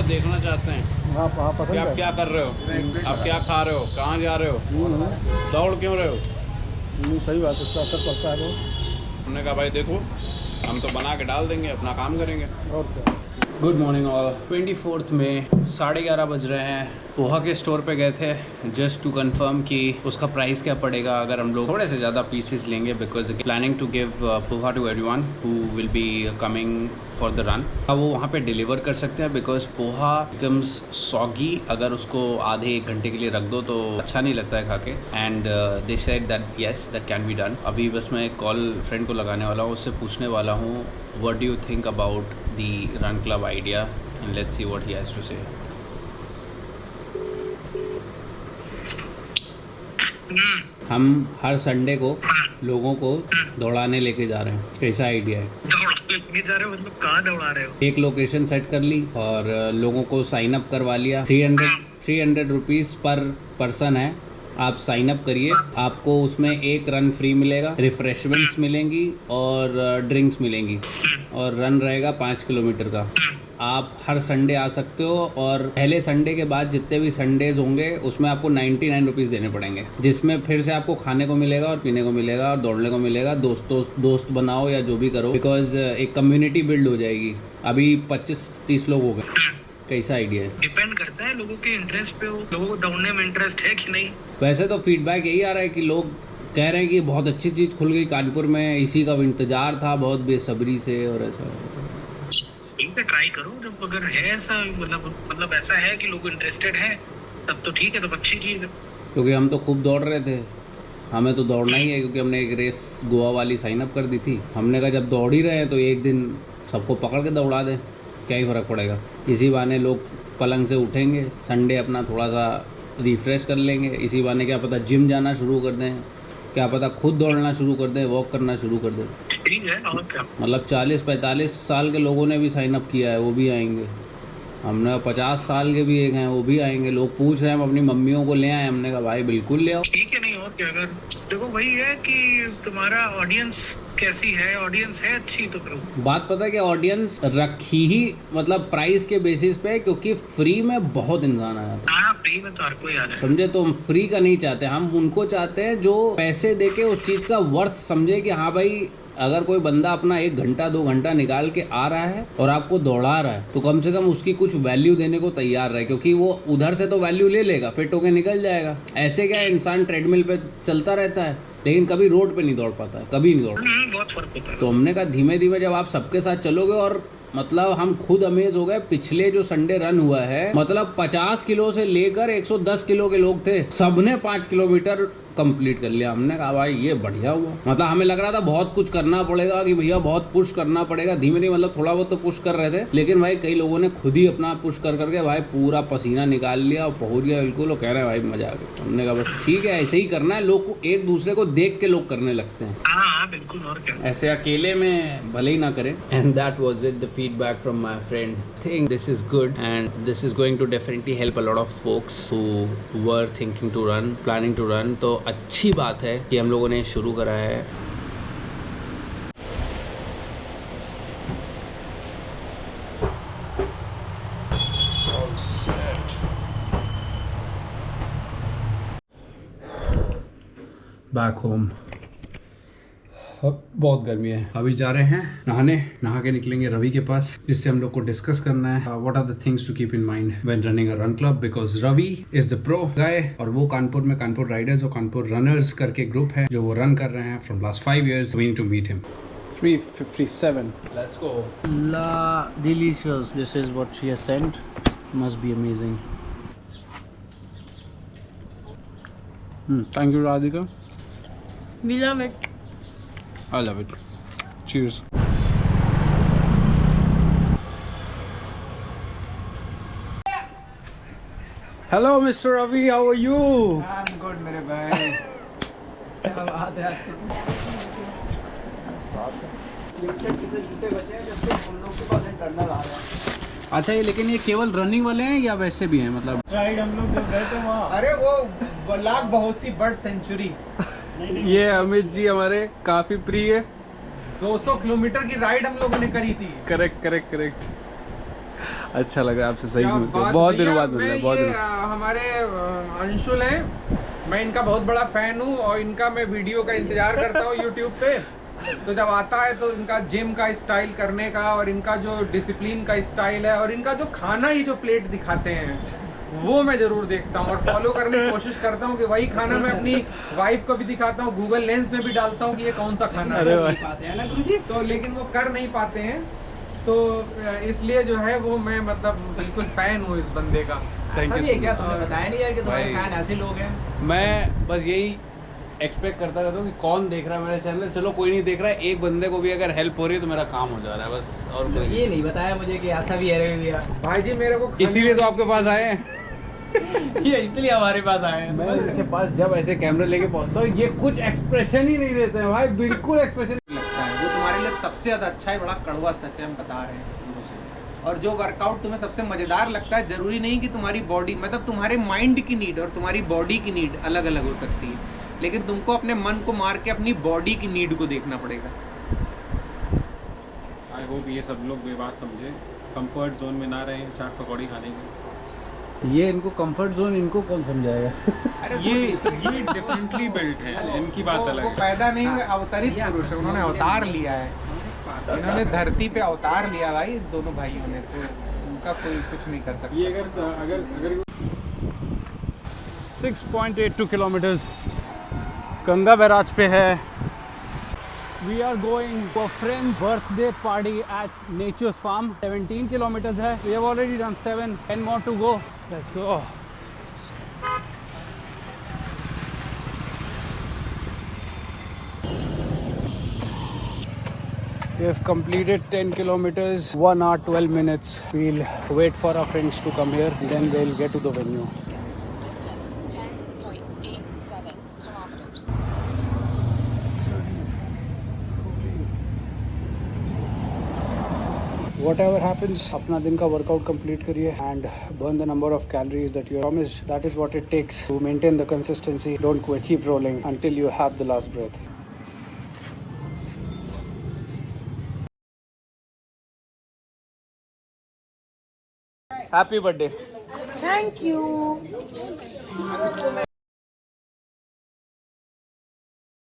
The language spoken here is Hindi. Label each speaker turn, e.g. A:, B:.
A: देखना चाहते हैं
B: हाँ हाँ
A: कि
B: पसंद
A: आप
B: है।
A: क्या कर रहे हो, आप क्या खा रहे हो, कहाँ जा रहे हो, दौड़ क्यों रहे हो।
B: नहीं सही बात है, उसका असर पड़ता है।
A: हमने कहा भाई देखो हम तो बना के डाल देंगे, अपना काम करेंगे।
B: और क्या।
A: Good morning all. 24 में 11:30 बज रहे हैं। पोहा के स्टोर पे गए थे जस्ट टू कंफर्म कि उसका प्राइस क्या पड़ेगा अगर हम लोग थोड़े से ज़्यादा पीसेस लेंगे, because planning to give poha to everyone who will be coming for the run. वो वहाँ पे डिलीवर कर सकते हैं बिकॉज पोहा बिकम्स सॉगी अगर उसको आधे 1 घंटे के लिए रख दो तो अच्छा नहीं लगता है खा के। And they said that yes that can be done. अभी बस मैं एक कॉल फ्रेंड को लगाने वाला हूँ, उससे पूछने वाला हूँ what do you think about the run club idea, and let's see what he has to say. हम हर संडे को लोगों को दौड़ाने लेके जा रहे हैं। कैसा आइडिया है?
C: दौड़ाने जा रहे हो मतलब कहाँ दौड़ा रहे हो?
A: एक लोकेशन सेट कर ली और लोगों को साइन अप करवा लिया। 300 रुपीज़ पर पर्सन है। आप साइन अप करिए, आपको उसमें एक रन फ्री मिलेगा, रिफ्रेशमेंट्स मिलेंगी और ड्रिंक्स मिलेंगी, और रन रहेगा 5 किलोमीटर का। आप हर संडे आ सकते हो और पहले संडे के बाद जितने भी संडेज होंगे उसमें आपको 99 रुपीज़ देने पड़ेंगे, जिसमें फिर से आपको खाने को मिलेगा और पीने को मिलेगा और दौड़ने को मिलेगा। दोस्त बनाओ या जो भी करो, बिकॉज एक कम्युनिटी बिल्ड हो जाएगी। अभी 25-30 लोग हो गए। कैसा आइडिया है?
C: डिपेंड करता है लोगों के इंटरेस्ट पे, हो लोगों को दौड़ने में इंटरेस्ट है कि नहीं।
A: वैसे तो फीडबैक यही आ रहा है कि लोग कह रहे हैं कि बहुत अच्छी चीज़ खुल गई कानपुर में, इसी का इंतजार था बहुत बेसब्री से। और ऐसा
C: ठीक है, ट्राई करो। जब अगर है ऐसा मतलब ऐसा है कि लोग इंटरेस्टेड हैं तब तो ठीक है, तब अच्छी चीज़ है।
A: क्योंकि हम तो खूब दौड़ रहे थे, हमें तो दौड़ना ही है, क्योंकि हमने एक रेस गोवा वाली साइन अप कर दी थी। हमने कहा जब दौड़ ही रहे हैं तो एक दिन सबको पकड़ के दौड़ा दें, क्या ही फ़र्क पड़ेगा। इसी बहाने लोग पलंग से उठेंगे, संडे अपना थोड़ा सा रिफ़्रेश कर लेंगे। इसी बहाने क्या पता जिम जाना शुरू कर दें, क्या पता खुद दौड़ना शुरू कर दें, वॉक करना शुरू कर दें।
C: ठीक है, और क्या।
A: मतलब 40-45 साल के लोगों ने भी साइन अप किया है, वो भी आएंगे। हमने 50 साल के भी एक हैं, वो भी आएंगे। लोग पूछ रहे हैं हम अपनी मम्मियों को ले आए, हमने कहा भाई बिल्कुल ले आओ।
C: ठीक है, नहीं और क्या। अगर देखो वही है कि तुम्हारा ऑडियंस कैसी है, ऑडियंस है अच्छी तो करो।
A: बात पता है कि ऑडियंस रखी ही मतलब प्राइस के बेसिस पे, क्योंकि फ्री में बहुत इंसान आ जाता है।
C: हाँ, फ्री में तो हर कोई आ जाए,
A: समझे। तो हम फ्री का नहीं चाहते, हम उनको चाहते हैं जो पैसे देके उस चीज़ का वर्थ समझे कि हाँ भाई अगर कोई बंदा अपना 1 घंटा 2 घंटा निकाल के आ रहा है और आपको दौड़ा रहा है तो कम से कम उसकी कुछ वैल्यू देने को तैयार रहे, क्योंकि वो उधर से तो वैल्यू ले लेगा, फिट होके निकल जाएगा। ऐसे क्या इंसान ट्रेडमिल पे चलता रहता है लेकिन कभी रोड पे नहीं दौड़ पाता है, कभी नहीं दौड़।
C: बहुत फर्क होता है।
A: तो हमने कहा धीमे धीमे जब आप सबके साथ चलोगे, और मतलब हम खुद अमेज हो गए। पिछले जो संडे रन हुआ है, मतलब 50 किलो से लेकर 110 किलो के लोग थे, सबने 5 किलोमीटर कंप्लीट कर लिया। हमने कहा भाई ये बढ़िया हुआ। मतलब हमें लग रहा था बहुत कुछ करना पड़ेगा, कि भैया बहुत पुश करना पड़ेगा। धीमे धीमे मतलब थोड़ा बहुत तो पुश कर रहे थे, लेकिन भाई कई लोगों ने खुद ही अपना पुश कर करके भाई पूरा पसीना निकाल लिया और पहुंच गया बिल्कुल। और कह रहे हैं भाई मजा आ गया। हमने कहा बस ठीक है, ऐसे ही करना है। लोग को एक दूसरे को देख के लोग करने लगते हैं।
C: हाँ बिल्कुल, और क्या।
A: ऐसे अकेले में भले ही ना करें। And that was it, the feedback from my friend. Think this is good and this is going to definitely help a lot of folks who were thinking to run, planning to run. तो अच्छी बात है कि हम लोगों ने शुरू करा है। Back home. बहुत गर्मी है। अभी जा रहे हैं नहाने, नहा के निकलेंगे रवि के पास, जिससे हम लोग को डिस्कस करना है what are the things to keep in mind when running a run club, because Ravi is the pro guy. और वो कानपुर में कानपुर राइडर्स और कानपुर रनर्स करके ग्रुप है जो वो रन कर रहे हैं from last 5 years. We need to meet him. 3:57. Let's go.
B: La delicious. This is what she has sent. Must be amazing.
A: Thank you, Radhika.
D: We love it.
A: I love it. Cheers. Hello, Mr. Ravi. How are you?
B: I'm good मेरे भाई। क्या बात है आज जूते बचे हैं जब से हम लोग के पास इंटरनल आ रहा है।
A: अच्छा, ये लेकिन ये केवल रनिंग वाले हैं या वैसे भी हैं? मतलब
B: राइड हम लोग जब गए थे वहाँ, अरे वो लाख बहुत सी बर्ड सेंचुरी।
A: ये अमित जी हमारे काफी प्रिय है।
B: 200 किलोमीटर की राइड हम लोगों ने करी थी।
A: Correct correct correct. अच्छा लग रहा है आपसे, सही
B: क्या
A: मिलते
B: बात
A: बहुत दिनों
B: भैया,
A: बाद मिल रहा है,
B: मैं
A: बहुत
B: ये,
A: दिनों।
B: हमारे अंशुल हैं, मैं इनका बहुत बड़ा फैन हूँ और इनका मैं वीडियो का इंतजार करता हूँ यूट्यूब पे। तो जब आता है तो इनका जिम का स्टाइल करने का और इनका जो डिसिप्लिन का स्टाइल है और इनका जो खाना ही जो प्लेट दिखाते हैं वो मैं जरूर देखता हूँ और फॉलो करने की कोशिश करता हूँ कि वही खाना मैं अपनी वाइफ को भी दिखाता हूँ, गूगल लेंस में भी डालता हूँ कि ये कौन सा खाना
A: अरे
B: है।
A: वाह।
B: नहीं पाते हैं ना गुरुजी, तो लेकिन वो कर नहीं पाते हैं, तो इसलिए जो है वो मैं मतलब बिल्कुल फैन हूँ इस बंदे का।
A: Thank you
B: ऐसा भी
A: so
B: है क्या?
A: much.
B: तुमने बताया नहीं यार कि तुम्हारे
A: भाई।
B: फैन ऐसे लोग हैं।
A: मैं बस यही एक्सपेक्ट करता रहता हूँ कि कौन देख रहा है मेरा चैनल, चलो कोई नहीं देख रहा है, एक बंदे को भी अगर हेल्प हो रही है तो मेरा काम हो जा रहा है बस, और कोई
B: ये नहीं बताया मुझे कि ऐसा भी है भैया। भाई जी मेरे को
A: इसीलिए तो आपके पास आए हैं।
B: ये इसलिए हमारे पास आए हैं।
A: मैं इनके पास जब ऐसे कैमरे लेके पहुंचता हूँ ये कुछ एक्सप्रेशन ही नहीं देते हैं भाई, बिल्कुल एक्सप्रेशन
B: लगता है वो तुम्हारे लिए सबसे ज्यादा अच्छा है, बड़ा कड़वा सच है, हम बता रहे हैं। और जो वर्कआउट तुम्हें सबसे मजेदार लगता है, जरूरी नहीं कि तुम्हारी बॉडी, मतलब तुम्हारे माइंड की नीड और तुम्हारी बॉडी की नीड अलग अलग हो सकती है, लेकिन तुमको अपने मन को मार के अपनी बॉडी की नीड को देखना पड़ेगा।
E: आई होप ये सब लोग ये बात समझे, कंफर्ट जोन में ना रहें चाट पकौड़ी खाने की।
A: ये इनको कंफर्ट जोन इनको कौन समझाएगा।
E: ये डिफरेंटली बिल्ट है, इनकी बात अलग
B: वो
E: है।
B: पैदा नहीं हुए अवतरित पुरुष है, उन्होंने अवतार लिया है, इन्होंने धरती पे अवतार लिया भाई दोनों भाइयों ने, तो उनका कोई कुछ नहीं कर सकता।
E: ये अगर
A: 6.82 किलोमीटर्स गंगा बैराज पे है। We are going for friends birthday party at nature's farm. 17 kilometres है, we have already done 7, 10 more to go, let's go. We have completed 10 kilometers, 1 hour 12 minutes. We'll wait for our friends to come here, then we'll get to the venue.
F: Distance 10.87 kilometers.
A: Whatever happens, अपना दिन का वर्कआउट कंप्लीट करिए and burn the number of calories that you promised. That is what it takes to maintain the consistency. Don't quit, keep rolling until you have the last breath. Happy birthday.
D: Thank you.